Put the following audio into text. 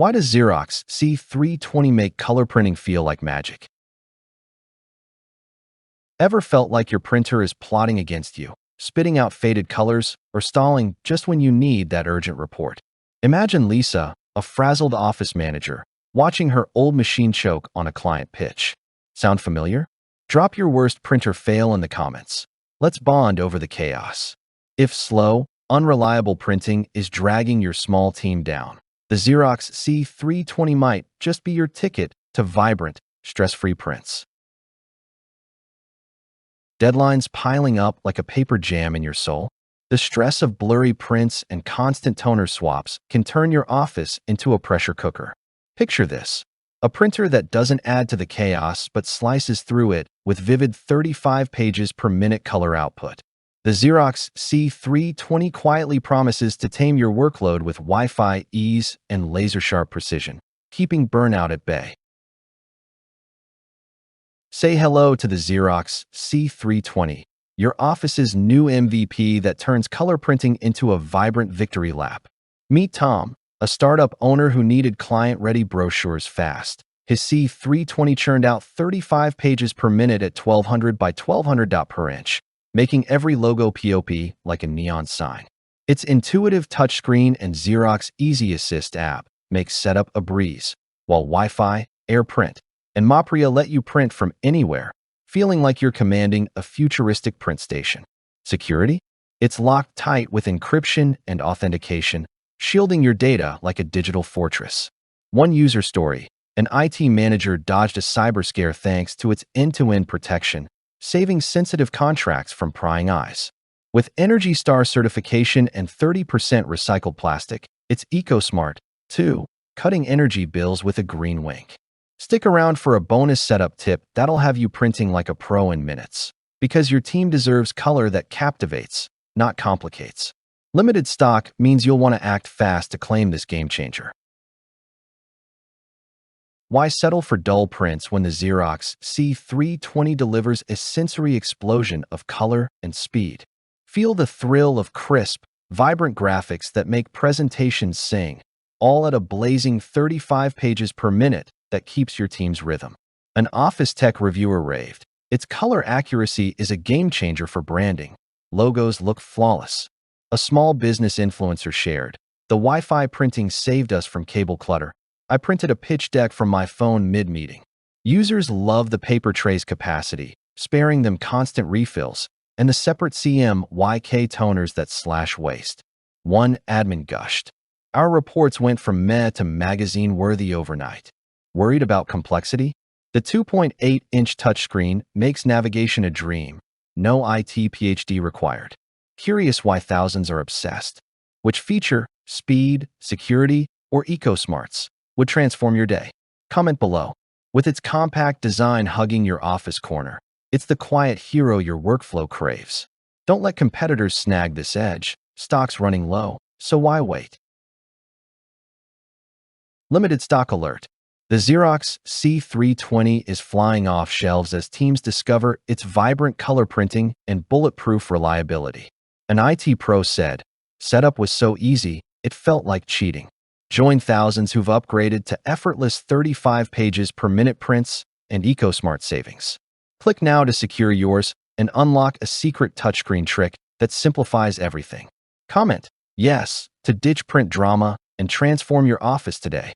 Why does Xerox C320 make color printing feel like magic? Ever felt like your printer is plotting against you, spitting out faded colors, or stalling just when you need that urgent report? Imagine Lisa, a frazzled office manager, watching her old machine choke on a client pitch. Sound familiar? Drop your worst printer fail in the comments. Let's bond over the chaos. If slow, unreliable printing is dragging your small team down, the Xerox C320 might just be your ticket to vibrant, stress-free prints. Deadlines piling up like a paper jam in your soul? The stress of blurry prints and constant toner swaps can turn your office into a pressure cooker. Picture this: a printer that doesn't add to the chaos but slices through it with vivid 35 pages per minute color output. The Xerox C320 quietly promises to tame your workload with Wi-Fi ease and laser-sharp precision, keeping burnout at bay. Say hello to the Xerox C320, your office's new MVP that turns color printing into a vibrant victory lap. Meet Tom, a startup owner who needed client-ready brochures fast. His C320 churned out 35 pages per minute at 1200 by 1200 dot per inch, making every logo pop like a neon sign. Its intuitive touchscreen and Xerox Easy Assist app makes setup a breeze, while Wi-Fi, AirPrint, and Mopria let you print from anywhere, feeling like you're commanding a futuristic print station. Security? It's locked tight with encryption and authentication, shielding your data like a digital fortress. One user story: an IT manager dodged a cyber scare thanks to its end-to-end protection, saving sensitive contracts from prying eyes. With Energy Star certification and 30% recycled plastic, it's eco-smart, too, cutting energy bills with a green wink. Stick around for a bonus setup tip that'll have you printing like a pro in minutes, because your team deserves color that captivates, not complicates. Limited stock means you'll want to act fast to claim this game changer. Why settle for dull prints when the Xerox C320 delivers a sensory explosion of color and speed? Feel the thrill of crisp, vibrant graphics that make presentations sing, all at a blazing 35 pages per minute that keeps your team's rhythm. An Office Tech reviewer raved, "Its color accuracy is a game changer for branding. Logos look flawless." A small business influencer shared, "The Wi-Fi printing saved us from cable clutter. I printed a pitch deck from my phone mid-meeting." Users love the paper tray's capacity, sparing them constant refills, and the separate CMYK toners that slash waste. One admin gushed, "Our reports went from meh to magazine-worthy overnight." Worried about complexity? The 2.8-inch touchscreen makes navigation a dream. No IT PhD required. Curious why thousands are obsessed? Which feature, speed, security, or eco-smarts would transform your day? Comment below. With its compact design hugging your office corner, it's the quiet hero your workflow craves. Don't let competitors snag this edge. Stock's running low, so why wait? Limited stock alert. The Xerox C320 is flying off shelves as teams discover its vibrant color printing and bulletproof reliability. An IT pro said, "Setup was so easy, it felt like cheating." Join thousands who've upgraded to effortless 35 pages per minute prints and eco-smart savings. Click now to secure yours and unlock a secret touchscreen trick that simplifies everything. Comment yes to ditch print drama and transform your office today.